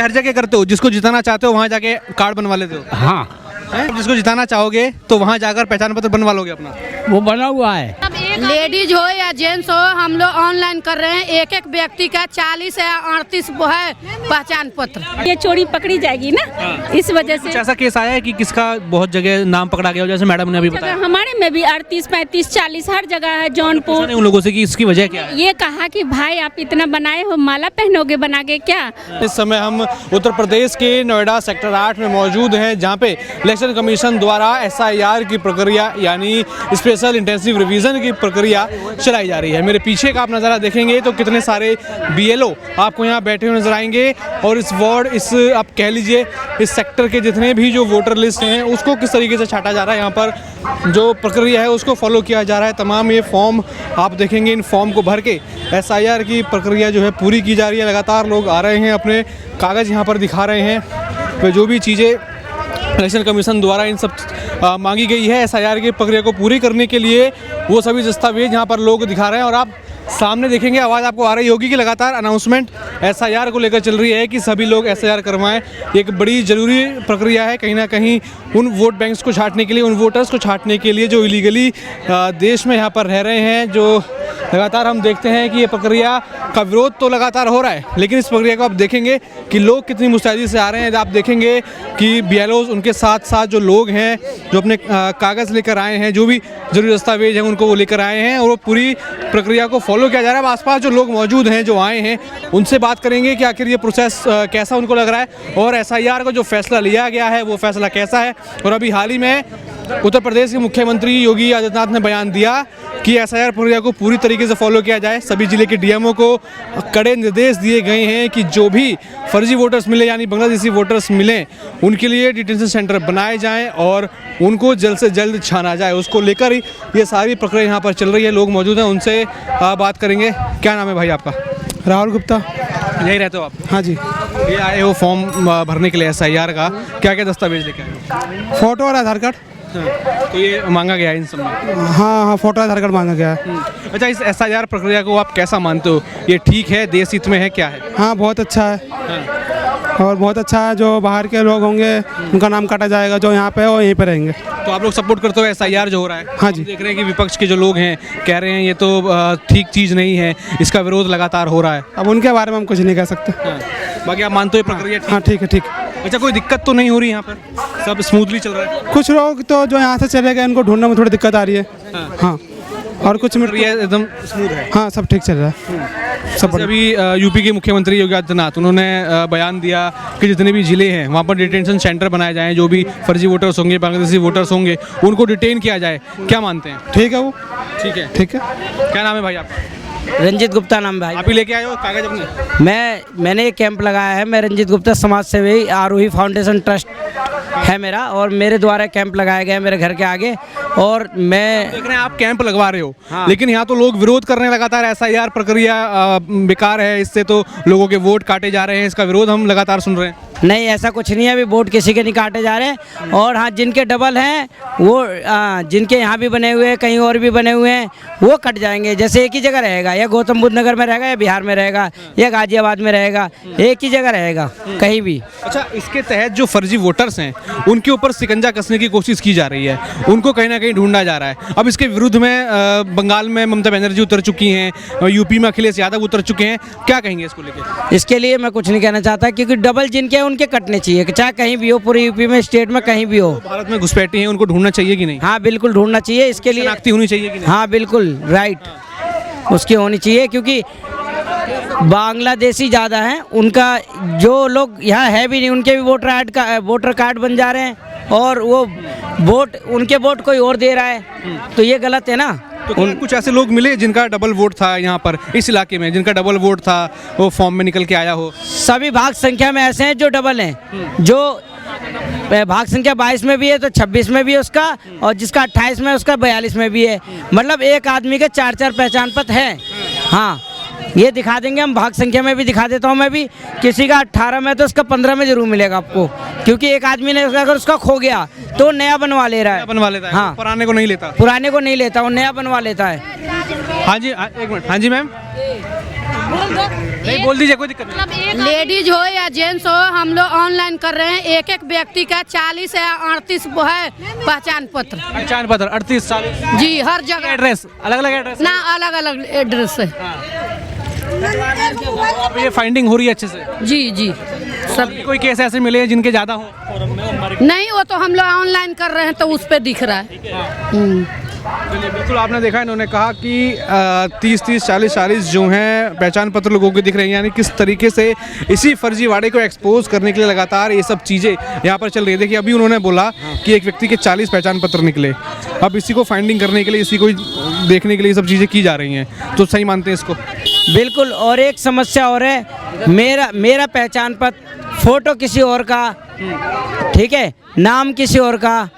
हर जगह करते हो, जिसको जिताना चाहते हो वहाँ जाके कार्ड बनवा लेते हो? हाँ, जिसको जिताना चाहोगे तो वहाँ जाकर पहचान पत्र बनवा लोगे अपना? वो बना हुआ है। लेडीज हो या जेंट्स हो, हम लोग ऑनलाइन कर रहे हैं। एक एक व्यक्ति का 40 या 38 वो है पहचान पत्र। ये चोरी पकड़ी जाएगी ना, इस वजह कुछ से। ऐसा केस आया है कि किसका बहुत जगह नाम पकड़ा गया हो, जैसे मैडम ने अभी बताया? हमारे में भी 38, 35, 40 हर जगह है। जौनपुर उन लोगों से कि इसकी वजह क्या है? ये कहा कि भाई आप इतना बनाए हो, माला पहनोगे बना के क्या? इस समय हम उत्तर प्रदेश के नोएडा सेक्टर 8 में मौजूद हैं, जहां पे इलेक्शन कमीशन द्वारा SIR की प्रक्रिया यानी स्पेशल इंटेंसिव रिवीजन की प्रक्रिया चलाई जा रही है। मेरे पीछे का आप नज़ारा देखेंगे तो कितने सारे BLO आपको यहाँ बैठे हुए नजर आएंगे और इस वार्ड, इस आप कह लीजिए इस सेक्टर के जितने भी जो वोटर लिस्ट हैं उसको किस तरीके से छाटा जा रहा है, यहाँ पर जो प्रक्रिया है उसको फॉलो किया जा रहा है। तमाम ये फॉर्म आप देखेंगे, इन फॉर्म को भर के SIR की प्रक्रिया जो है पूरी की जा रही है। लगातार लोग आ रहे हैं, अपने कागज़ यहाँ पर दिखा रहे हैं, तो जो भी चीज़ें इलेक्शन कमीशन द्वारा इन सब मांगी गई है SIR की प्रक्रिया को पूरी करने के लिए, वो सभी दस्तावेज यहाँ पर लोग दिखा रहे हैं। और आप सामने देखेंगे, आवाज़ आपको आ रही होगी कि लगातार अनाउंसमेंट SIR को लेकर चल रही है कि सभी लोग SIR करवाएं। एक बड़ी ज़रूरी प्रक्रिया है कहीं ना कहीं उन वोट बैंक्स को छांटने के लिए, उन वोटर्स को छांटने के लिए जो इलीगली देश में यहाँ पर रह रहे हैं। जो लगातार हम देखते हैं कि ये प्रक्रिया का विरोध तो लगातार हो रहा है, लेकिन इस प्रक्रिया को आप देखेंगे कि लोग कितनी मुस्तैदी से आ रहे हैं। आप देखेंगे कि BLOs, उनके साथ साथ जो लोग हैं जो अपने कागज़ लेकर आए हैं, जो भी जरूरी दस्तावेज हैं उनको वो लेकर आए हैं और वो पूरी प्रक्रिया को फॉलो किया जा रहा है। अब आसपास जो लोग मौजूद हैं, जो आए हैं, उनसे बात करेंगे कि आखिर ये प्रोसेस कैसा उनको लग रहा है और SIR का जो फैसला लिया गया है वो फैसला कैसा है। और अभी हाल ही में उत्तर प्रदेश के मुख्यमंत्री योगी आदित्यनाथ ने बयान दिया कि SIR प्रक्रिया को पूरी तरीके से फॉलो किया जाए। सभी जिले के DMO को कड़े निर्देश दिए गए हैं कि जो भी फर्जी वोटर्स मिले यानी बांग्लादेशी वोटर्स मिलें, उनके लिए डिटेंशन सेंटर बनाए जाएं और उनको जल्द से जल्द छाना जाए। उसको लेकर ही ये सारी प्रक्रिया यहाँ पर चल रही है। लोग मौजूद हैं, उनसे बात करेंगे। क्या नाम है भाई आपका? राहुल गुप्ता। यही रहते हो आप? हाँ जी। ये आए हो फॉर्म भरने के लिए SIR का, क्या क्या दस्तावेज लेके आए हो? फोटो और आधार कार्ड। तो ये मांगा गया है इन सब में? हाँ, फोटो आधार कार्ड मांगा गया है। अच्छा, इस SIR प्रक्रिया को आप कैसा मानते हो? ये ठीक है, देश हित में है, क्या है? हाँ, बहुत अच्छा है और बहुत अच्छा है। जो बाहर के लोग होंगे उनका नाम काटा जाएगा, जो यहाँ पे है वो यहीं पे रहेंगे। तो आप लोग सपोर्ट करते हो SIR जो हो रहा है? हाँ जी। देख रहे हैं कि विपक्ष के जो लोग हैं कह रहे हैं ये तो ठीक चीज़ नहीं है, इसका विरोध लगातार हो रहा है। अब उनके बारे में हम कुछ नहीं कह सकते। बाकी आप मानते हो ये प्रक्रिया ठीक? हाँ, ठीक है, ठीक। अच्छा, कोई दिक्कत तो नहीं हो रही यहाँ पर? सब स्मूथली चल रहा है? कुछ लोग तो जो यहाँ से चले गए उनको ढूंढने में थोड़ी दिक्कत आ रही है। हाँ, और कुछ प्रक्रिया एकदम स्मूथ है? हाँ, सब ठीक चल रहा है, सब बढ़िया। अभी यूपी के मुख्यमंत्री योगी आदित्यनाथ, उन्होंने बयान दिया कि जितने भी ज़िले हैं वहाँ पर डिटेंशन सेंटर बनाए जाएँ, जो भी फर्जी वोटर्स होंगे, बांग्लादेशी वोटर्स होंगे, उनको डिटेन किया जाए। क्या मानते हैं? ठीक है, वो ठीक है। ठीक है। क्या नाम है भाई आपका? रंजीत गुप्ता नाम भाई। आप ही लेके आए हो कागज अपने? मैंने एक कैंप लगाया है। मैं रंजीत गुप्ता समाज सेवी आरोही फाउंडेशन ट्रस्ट है मेरा, और मेरे द्वारा कैंप लगाया गया है मेरे घर के आगे। और मैं देख रहे हैं आप कैंप लगवा रहे हो। हाँ। लेकिन यहाँ तो लोग विरोध करने लगातार, SIR प्रक्रिया बेकार है, इससे तो लोगों के वोट काटे जा रहे हैं, इसका विरोध हम लगातार सुन रहे हैं। नहीं, ऐसा कुछ नहीं है, अभी वोट किसी के नहीं काटे जा रहे हैं। और हाँ, जिनके डबल हैं वो जिनके यहाँ भी बने हुए हैं, कहीं और भी बने हुए हैं, वो कट जाएंगे। जैसे एक ही जगह रहेगा, या गौतम बुद्ध नगर में रहेगा, या बिहार में रहेगा, या गाजियाबाद में रहेगा, एक ही जगह रहेगा कहीं भी। अच्छा, इसके तहत जो फर्जी वोटर्स हैं उनके ऊपर शिकंजा कसने की कोशिश की जा रही है, उनको कहीं ना कहीं ढूंढा जा रहा है। अब इसके विरुद्ध में बंगाल में ममता बनर्जी उतर चुकी हैं, UP में अखिलेश यादव उतर चुके हैं। क्या कहेंगे इसको लेकर? इसके लिए मैं कुछ नहीं कहना चाहता, क्योंकि डबल जिनके हैं उनके कटने चाहिए, चाहे कहीं भी हो, पूरे यूपी में, स्टेट में, कहीं भी हो। भारत में घुसपैठी हैं, उनको ढूंढना चाहिए कि नहीं? हाँ, बिल्कुल ढूंढना चाहिए। इसके लिए शनाख्ती होनी चाहिए कि नहीं? हाँ, बिल्कुल राइट, उसकी होनी चाहिए। क्योंकि बांग्लादेशी ज़्यादा हैं, उनका जो लोग यहाँ है भी नहीं, उनके भी वोटर कार्ड बन जा रहे हैं, और वो उनके वोट कोई और दे रहा है, तो ये गलत है ना। तो कुछ ऐसे लोग मिले जिनका डबल वोट था यहाँ पर, इस इलाके में, जिनका डबल वोट था, वो फॉर्म में निकल के आया हो? सभी भाग संख्या में ऐसे हैं जो डबल हैं। जो भाग संख्या 22 में भी है तो 26 में भी है उसका, और जिसका 28 में है उसका 42 में भी है। मतलब एक आदमी के 4-4 पहचान पत्र हैं। हाँ, ये दिखा देंगे हम, भाग संख्या में भी दिखा देता हूँ मैं भी। किसी का 18 में तो उसका 15 में जरूर मिलेगा आपको, क्योंकि एक आदमी ने अगर उसका खो गया तो नया बनवा ले रहा है। बनवा लेता है? हाँ, पुराने को नहीं लेता? पुराने को नहीं लेता, वो नया बनवा लेता है। हाँ जी, एक मिनट। हाँ जी मैम, नहीं बोल दीजिए, कोई दिक्कत नहीं। लेडीज हो या जेंट्स हो, हम लोग ऑनलाइन कर रहे हैं। एक एक व्यक्ति का 40 या 38 वो है पहचान पत्र। पहचान पत्र 38 40 जी, हर जगह एड्रेस अलग अलग एड्रेस ना, अलग अलग एड्रेस है। अब ये फाइंडिंग हो रही है अच्छे से। जी जी, सब कोई केस ऐसे मिले हैं जिनके ज्यादा हो? नहीं, वो तो हम लोग ऑनलाइन कर रहे हैं तो उस पे दिख रहा है। चलिए, बिल्कुल आपने देखा, इन्होंने कहा कि 30-30 40-40 जो हैं पहचान पत्र लोगों के दिख रहे हैं, यानी किस तरीके से इसी फर्जीवाड़े को एक्सपोज करने के लिए लगातार ये सब चीज़ें यहाँ पर चल रही है। देखिए, अभी उन्होंने बोला कि एक व्यक्ति के 40 पहचान पत्र निकले। अब इसी को फाइंडिंग करने के लिए, इसी को देखने के लिए सब चीज़ें की जा रही हैं। तो सही मानते हैं इसको? बिल्कुल। और एक समस्या और है, मेरा पहचान पत्र फोटो किसी और का, ठीक है, नाम किसी और का,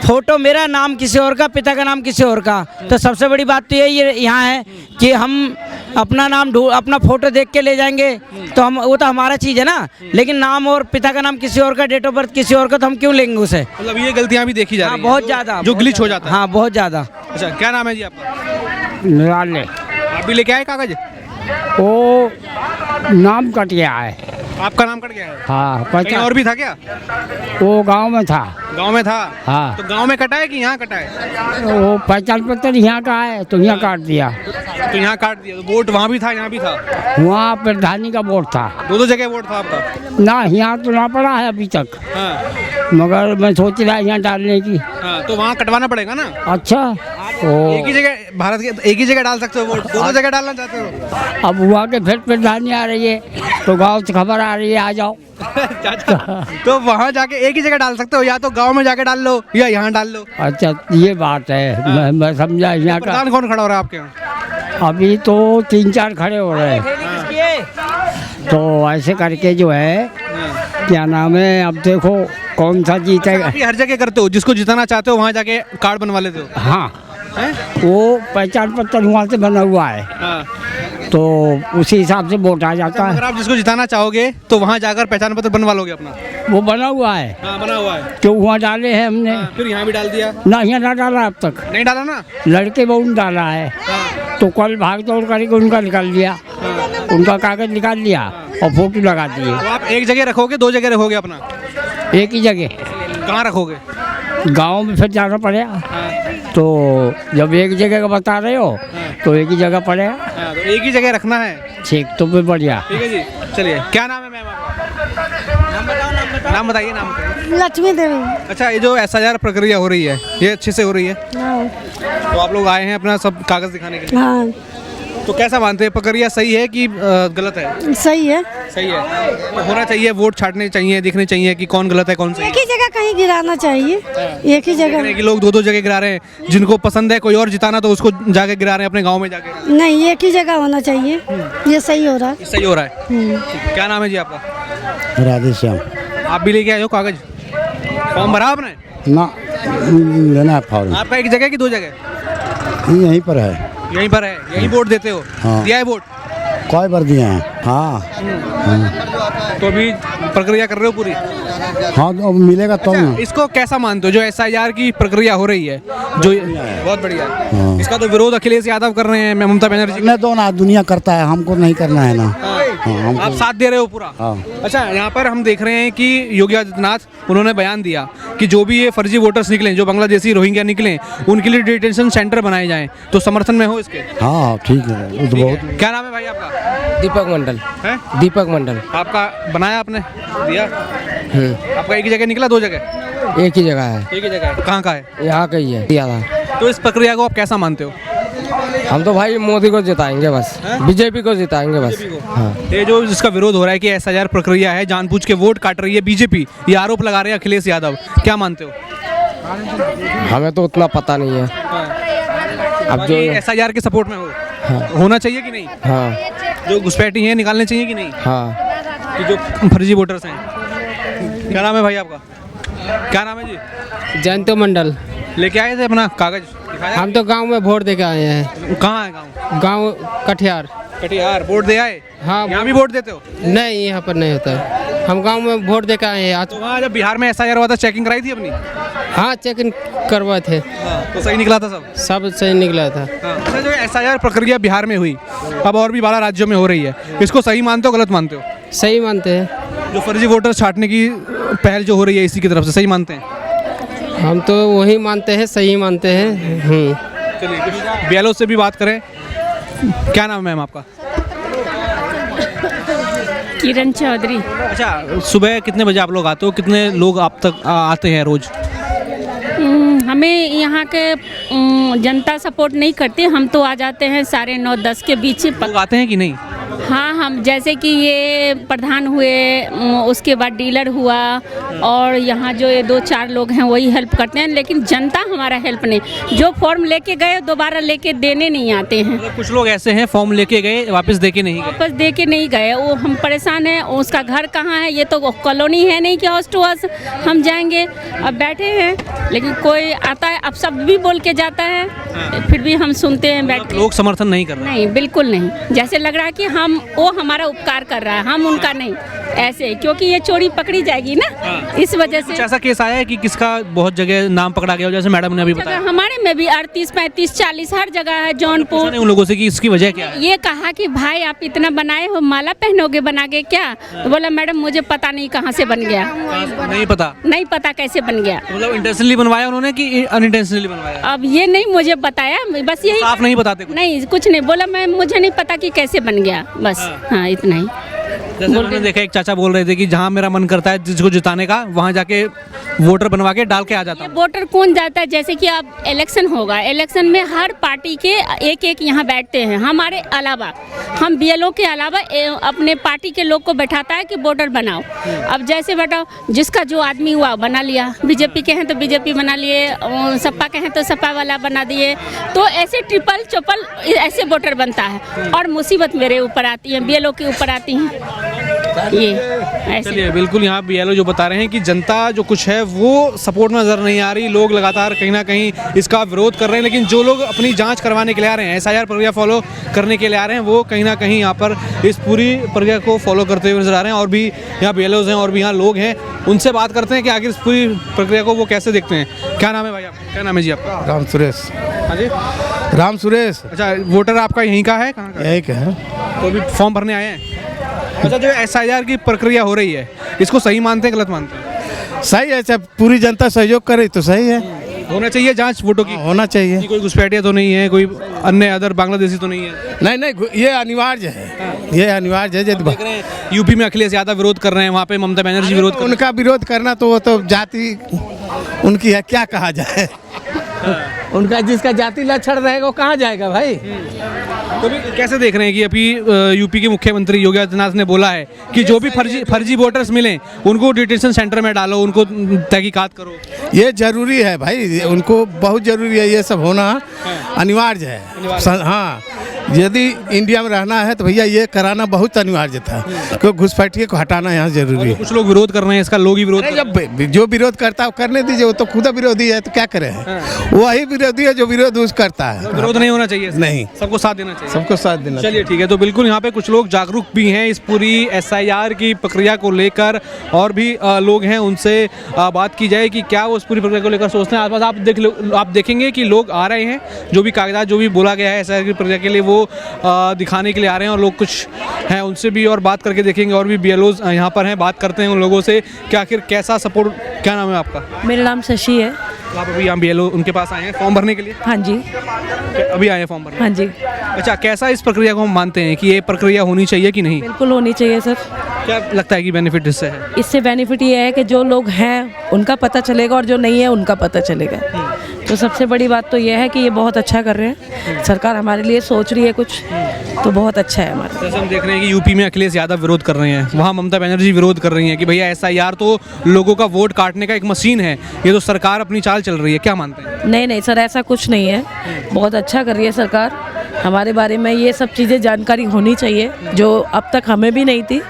फोटो मेरा, नाम किसी और का, पिता का नाम किसी और का। तो सबसे बड़ी बात तो यही यहाँ है कि हम अपना नाम अपना फोटो देख के ले जाएंगे तो हम, वो तो हमारा चीज़ है ना, लेकिन नाम और पिता का नाम किसी और का, डेट ऑफ बर्थ किसी और का, तो हम क्यों लेंगे उसे? मतलब ये गलतियाँ भी देखी जा रही हैं बहुत ज़्यादा, जो ग्लिच हो जाता है। हाँ, बहुत ज़्यादा। अच्छा, क्या नाम है जी आपका? निराले आप भी लेके आए कागज? वो नाम कट गया है। आपका नाम कट गया है? हाँ, कहीं और भी था क्या? वो गांव में था। गांव में था? हाँ। तो गांव में कटा है कि यहाँ कटा है? वो पहचान पत्र यहाँ का है तो यहाँ काट दिया। तो यहाँ काट दिया। तो वोट वहाँ भी था, यहाँ भी था? वहाँ प्रधानी का वोट था। दो जगह वोट था आपका? ना, यहाँ तो ना पड़ा है अभी तक। हाँ। मगर मैं सोच रहा यहाँ डालने की। हाँ, तो वहाँ कटवाना पड़ेगा ना? अच्छा, एक ही जगह, भारत के एक ही जगह डाल सकते हो वोट? दो जगह डालना चाहते हो? अब वहाँ के फिर प्रधानी आ रही है तो गाँव से खबर आ रही है, आ जाओ। तो वहाँ जाके एक ही जगह डाल सकते हो, या तो गांव में जाके डाल लो या यहाँ डाल लो। अच्छा, ये बात है। मैं समझा यहाँ का। प्रधान कौन खड़ा हो रहा है आपके यहाँ? अभी तो 3-4 खड़े हो रहे हैं। तो ऐसे करके जो है, क्या नाम है, अब देखो कौन सा जीतेगा। आप ये हर जगह करते हो, जिसको जिताना चाहते हो वहाँ जाके कार्ड बनवा लेते हो? हाँ, वो पहचान पत्र वहाँ से बना हुआ है। हाँ। तो उसी हिसाब से वोट आ जाता अगर है। आप जिसको जिताना चाहोगे तो वहाँ जाकर पहचान पत्र बनवा लोगे अपना? वो बना हुआ है। हाँ, बना हुआ है। तो वहाँ डाले हैं हमने। फिर यहाँ भी डाल दिया? ना, यहाँ ना डाला अब तक। नहीं डाला ना? लड़के बहुत डाला है। तो कल भाग दौड़ करके उनका निकाल लिया, उनका कागज निकाल लिया और फोटो लगा दिए। तो आप एक जगह रखोगे, दो जगह रखोगे अपना? एक ही जगह। कहाँ रखोगे? गांव में फिर जाना पड़ेगा। तो जब एक जगह का बता रहे हो तो एक ही जगह पड़ेगा। तो एक ही जगह रखना है? ठीक, तो फिर बढ़िया। ठीक है जी। चलिए, क्या नाम है मैम आपका? नाम बताइए, नाम बताइए। लक्ष्मी देवी। अच्छा, ये जो SIR प्रक्रिया हो रही है, ये अच्छे से हो रही है? तो आप लोग आए हैं अपना सब कागज दिखाने के लिए? हाँ, तो कैसा मानते हैं, प्रक्रिया सही है कि गलत है? सही है। सही है। तो होना चाहिए, वोट छांटने चाहिए, देखने चाहिए कि कौन गलत है कौन सही एक ही जगह कहीं गिराना चाहिए, एक ही जगह है। कि लोग दो जगह गिरा रहे हैं, जिनको पसंद है कोई और जिताना तो उसको जाके गिरा रहे हैं अपने गांव में जाके। नहीं, एक ही जगह होना चाहिए। ये सही हो रहा है। सही हो रहा है। क्या नाम है जी आपका? राधेश्याम। आप भी लेके आए हो कागज? फॉर्म भरा आपने? ना, लेना है फॉर्म। आपका एक जगह कि दो जगह? यहीं पर है। यहीं पर है? यहीं वोट देते हो? हाँ। दिया है वोट? कई बार दिए हैं। हाँ। तो अभी प्रक्रिया कर रहे हो पूरी? हाँ, तो अब मिलेगा तो ना। इसको कैसा मानते हो जो SIR की प्रक्रिया हो रही है? जो बहुत बढ़िया है। हाँ। इसका तो विरोध अखिलेश यादव कर रहे हैं, ममता बनर्जी। करने दो ना, दुनिया करता है, हमको नहीं करना है ना। हाँ, आप साथ दे रहे हो पूरा? हाँ। अच्छा, यहाँ पर हम देख रहे हैं कि योगी आदित्यनाथ उन्होंने बयान दिया कि जो भी ये फर्जी वोटर्स निकले, जो बांग्लादेशी रोहिंग्या निकले, उनके लिए डिटेंशन सेंटर बनाए जाएं। तो समर्थन में हो इसके? हाँ, ठीक है। वो तो बहुत। क्या नाम है भाई आपका? दीपक मंडल। है? दीपक मंडल। आपका बनाया आपने? दिया? आपका एक ही जगह निकला, दो जगह? एक ही जगह है। एक ही जगह है। कहाँ का है? यहाँ का ही है, दिया था। तो इस प्रक्रिया को आप कैसा मानते हो? हम तो भाई मोदी को जिताएंगे बस, बीजेपी को जिताएंगे बस। हाँ। ये जो जिसका विरोध हो रहा है कि SIR प्रक्रिया है, जानबूझ के वोट काट रही है बीजेपी, ये आरोप लगा रहे हैं अखिलेश यादव, क्या मानते हो? हमें तो उतना पता नहीं है। अब जो SIR के सपोर्ट में हो? हाँ। होना चाहिए कि नहीं? हाँ। जो घुसपैठी है निकालने चाहिए कि नहीं? हाँ। कि जो फर्जी वोटर्स हैं। क्या नाम है भाई आपका? क्या नाम है जी? जयंतो मंडल। लेके आए थे अपना कागज? दिखाया? हम तो गांव में वोट दे के आए हैं। कहाँ है गाँव? गांव कटिहार। कटिहार। वोट दे आए? हाँ। यहाँ भी वोट देते हो? नहीं, यहाँ पर नहीं होता है। हम गांव में वोट दे के आए हैं आज। तो वहाँ जब बिहार में SIR हुआ था, चेकिंग कराई थी अपनी? हाँ, चेक इन करवाए थे। तो सही निकला था सब? सब सही निकला था। अच्छा, जो SIR प्रक्रिया बिहार में हुई, अब और भी 12 राज्यों में हो रही है, इसको सही मानते हो गलत मानते हो? सही मानते हैं। जो फर्जी वोटर छांटने की पहल जो हो रही है इसी की तरफ से, सही मानते हैं? हम तो वही मानते हैं, सही मानते हैं। चलिए कुछ BLO से भी बात करें। क्या नाम है मैम आपका? किरण चौधरी। अच्छा, सुबह कितने बजे आप लोग आते हो, कितने लोग आप तक आते हैं रोज? हमें यहाँ के जनता सपोर्ट नहीं करती, हम तो आ जाते हैं 9:30-10 के बीच। लोग आते हैं कि नहीं? हाँ, हम जैसे कि ये प्रधान हुए, उसके बाद डीलर हुआ, और यहाँ जो ये 2-4 लोग हैं वही हेल्प करते हैं, लेकिन जनता हमारा हेल्प नहीं। जो फॉर्म लेके गए दोबारा लेके देने नहीं आते हैं। मतलब कुछ लोग ऐसे हैं फॉर्म लेके गए वापस दे के नहीं गए। वापस दे के नहीं गए, वो हम परेशान हैं। उसका घर कहाँ है, ये तो कॉलोनी है नहीं कि हाउस टू हाउस हम जाएंगे। अब बैठे हैं, लेकिन कोई आता है, अब सब भी बोल के जाता है, फिर भी हम सुनते हैं बैठ के। लोग समर्थन नहीं कर रहे? नहीं, बिल्कुल नहीं। जैसे लग रहा है कि वो हमारा उपकार कर रहा है, हम उनका नहीं, ऐसे, क्योंकि ये चोरी पकड़ी जाएगी ना, इस वजह से। कुछ ऐसा केस आया है कि किसका बहुत जगह नाम पकड़ा गया हो, जैसे मैडम ने अभी बताया? हमारे में भी 38, 35, 40 हर जगह है। जौनपुर उन लोगों से कि इसकी वजह क्या है? ये कहा कि भाई आप इतना बनाए हो, माला पहनोगे बना के क्या? तो बोला मैडम मुझे पता नहीं कहाँ से बन गया। नहीं पता कैसे बन गया। मतलब इंटेंशनली बनवाया उन्होंने कि अनइंटेंशनली बनवाया? अब ये नहीं मुझे बताया, बस यही। आप नहीं बताते कुछ? नहीं, कुछ नहीं बोला, मैं मुझे नहीं पता कि कैसे बन गया, बस। हाँ, इतना ही। जैसे मैंने देखा एक चाचा बोल रहे थे कि जहाँ मेरा मन करता है जिसको जिताने का, वहाँ जाके वोटर बनवा के डाल के आ जाता हूँ। वोटर कौन जाता है? जैसे कि अब इलेक्शन होगा, इलेक्शन में हर पार्टी के एक यहाँ बैठते हैं। हमारे अलावा, हम BLO के अलावा अपने पार्टी के लोग को बैठाता है कि वोटर बनाओ। अब जैसे बैठाओ, जिसका जो आदमी हुआ बना लिया। BJP के हैं तो BJP बना लिए, सपा के हैं तो सपा वाला बना दिए। तो ऐसे ट्रिपल चौपल ऐसे वोटर बनता है, और मुसीबत मेरे ऊपर आती है, BLO के ऊपर आती है। ये ऐसे। चलिए, बिल्कुल यहाँ BLO जो बता रहे हैं कि जनता जो कुछ है वो सपोर्ट में नजर नहीं आ रही, लोग लगातार कहीं ना कहीं इसका विरोध कर रहे हैं, लेकिन जो लोग अपनी जांच करवाने के लिए आ रहे हैं, SIR प्रक्रिया फॉलो करने के लिए आ रहे हैं, वो कहीं ना कहीं यहाँ पर इस पूरी प्रक्रिया को फॉलो करते हुए नजर आ रहे हैं। और भी यहाँ BLOs हैं और भी यहाँ लोग हैं, उनसे बात करते हैं कि आखिर इस पूरी प्रक्रिया को वो कैसे देखते हैं। क्या नाम है भाई आपका? क्या नाम है जी आपका? राम सुरेश। हाँ जी, राम सुरेश। अच्छा, वोटर आपका यहीं का है? कहाँ का? यही का है। तो अभी फॉर्म भरने आए हैं? अच्छा, जो SIR की प्रक्रिया हो रही है, इसको सही मानते हैं गलत मानते हैं? सही है, जब पूरी जनता सहयोग करे तो सही है। होना चाहिए जांच वोटों की? होना चाहिए। कोई घुसपैठिया तो नहीं है, कोई अन्य अदर बांग्लादेशी तो नहीं है? नहीं, ये अनिवार्य है। ये अनिवार्य है। देख रहे हैं यूपी में अखिलेश यादव विरोध कर रहे हैं, वहाँ पे ममता बनर्जी विरोध कर रही हैं। उनका विरोध करना तो वो तो जाति उनकी है, क्या कहा जाए। उनका जिसका जाति लक्षण रहेगा वो कहाँ जाएगा भाई? तो भी कैसे देख रहे हैं कि अभी यूपी के मुख्यमंत्री योगी आदित्यनाथ ने बोला है कि जो भी फर्जी वोटर्स मिलें उनको डिटेंशन सेंटर में डालो, उनको तहकीकात करो? ये जरूरी है भाई, उनको बहुत जरूरी है, ये सब होना अनिवार्य है। हाँ, यदि इंडिया में रहना है तो भैया ये कराना बहुत अनिवार्य था, क्योंकि घुसपैठिए को हटाना यहाँ जरूरी है। कुछ लोग विरोध कर रहे हैं इसका, लोग ही विरोध जब जो विरोध करता है करने दीजिए, वो तो खुद विरोधी है, तो क्या करे हैं? वही विरोधी है जो विरोध करता है। विरोध नहीं होना चाहिए, नहीं, सबको साथ देना चाहिए। सबको साथ देना। चलिए ठीक है, तो बिल्कुल यहाँ पे कुछ लोग जागरूक भी हैं इस पूरी SIR की प्रक्रिया को लेकर, और भी लोग हैं, उनसे बात की जाए कि क्या वो इस पूरी प्रक्रिया को लेकर सोचते हैं। आसपास आप देखेंगे कि लोग आ रहे हैं, जो भी कागजात जो भी बोला गया है SIR की प्रक्रिया के लिए वो दिखाने के लिए आ रहे हैं, और लोग कुछ हैं उनसे भी और बात करके देखेंगे। और भी BLOs यहाँ पर हैं, बात करते हैं उन लोगों से कि आखिर कैसा सपोर्ट। क्या नाम है आपका? मेरा नाम शशि है। आप अभी यहाँ BLO उनके पास आए हैं फॉर्म भरने के लिए? हाँ जी, अभी आए हैं फॉर्म भरने? हाँ जी। अच्छा, कैसा इस प्रक्रिया को हम मानते हैं कि ये प्रक्रिया होनी चाहिए कि नहीं? बिल्कुल होनी चाहिए सर। क्या लगता है कि बेनिफिट इससे है? इससे बेनिफिट ये है कि जो लोग हैं उनका पता चलेगा, और जो नहीं है उनका पता चलेगा। तो सबसे बड़ी बात तो ये है कि ये बहुत अच्छा कर रहे हैं, सरकार हमारे लिए सोच रही है कुछ, तो बहुत अच्छा है हमारा। जैसे हम देख रहे हैं कि यूपी में अखिलेश यादव विरोध कर रहे हैं, वहाँ ममता बनर्जी विरोध कर रही हैं कि भैया SIR तो लोगों का वोट काटने का एक मशीन है, ये तो सरकार अपनी चाल चल रही है। क्या मानते हैं? नहीं सर, ऐसा कुछ नहीं है, बहुत अच्छा कर रही है सरकार हमारे बारे में। ये सब चीज़ें जानकारी होनी चाहिए जो अब तक हमें भी नहीं थी,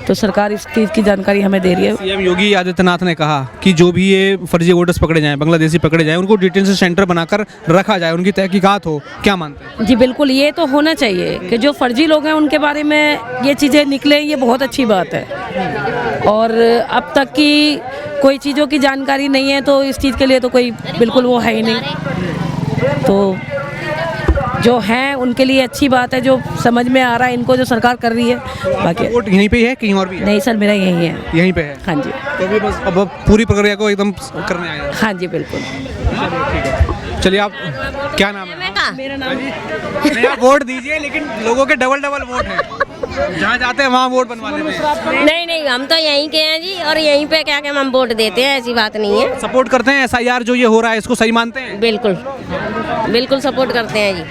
तो सरकार इस चीज़ की जानकारी हमें दे रही है। CM योगी आदित्यनाथ ने कहा कि जो भी ये फर्जी वोटर्स पकड़े जाएं, बांग्लादेशी पकड़े जाएं, उनको डिटेंशन सेंटर बनाकर रखा जाए, उनकी तहकीकात हो। क्या मानते हैं? जी बिल्कुल, ये तो होना चाहिए कि जो फर्जी लोग हैं उनके बारे में ये चीज़ें निकले, ये बहुत अच्छी बात है। और अब तक की कोई चीज़ों की जानकारी नहीं है, तो इस चीज़ के लिए तो कोई बिल्कुल वो है ही नहीं। तो जो हैं उनके लिए अच्छी बात है, जो समझ में आ रहा है इनको जो सरकार कर रही है। बाकी वोट यहीं पे है कहीं और भी है? नहीं सर, मेरा यही है। यहीं पे है। हाँ जी। तो भी बस अब पूरी प्रक्रिया को एकदम करने आए हैं। हाँ जी बिल्कुल। चलिए, आप क्या नाम है? मेरा नाम नहीं, आप वोट दीजिए, लेकिन लोगों के डबल वोट हैं, जहाँ जाते हैं वहाँ वोट बनवा लेते हैं। नहीं, हम तो यहीं के हैं जी, और यहीं पे क्या हम वोट देते हैं, ऐसी बात नहीं है। सपोर्ट करते हैं SIR जो ये हो रहा है, इसको सही मानते हैं? बिल्कुल सपोर्ट करते हैं जी।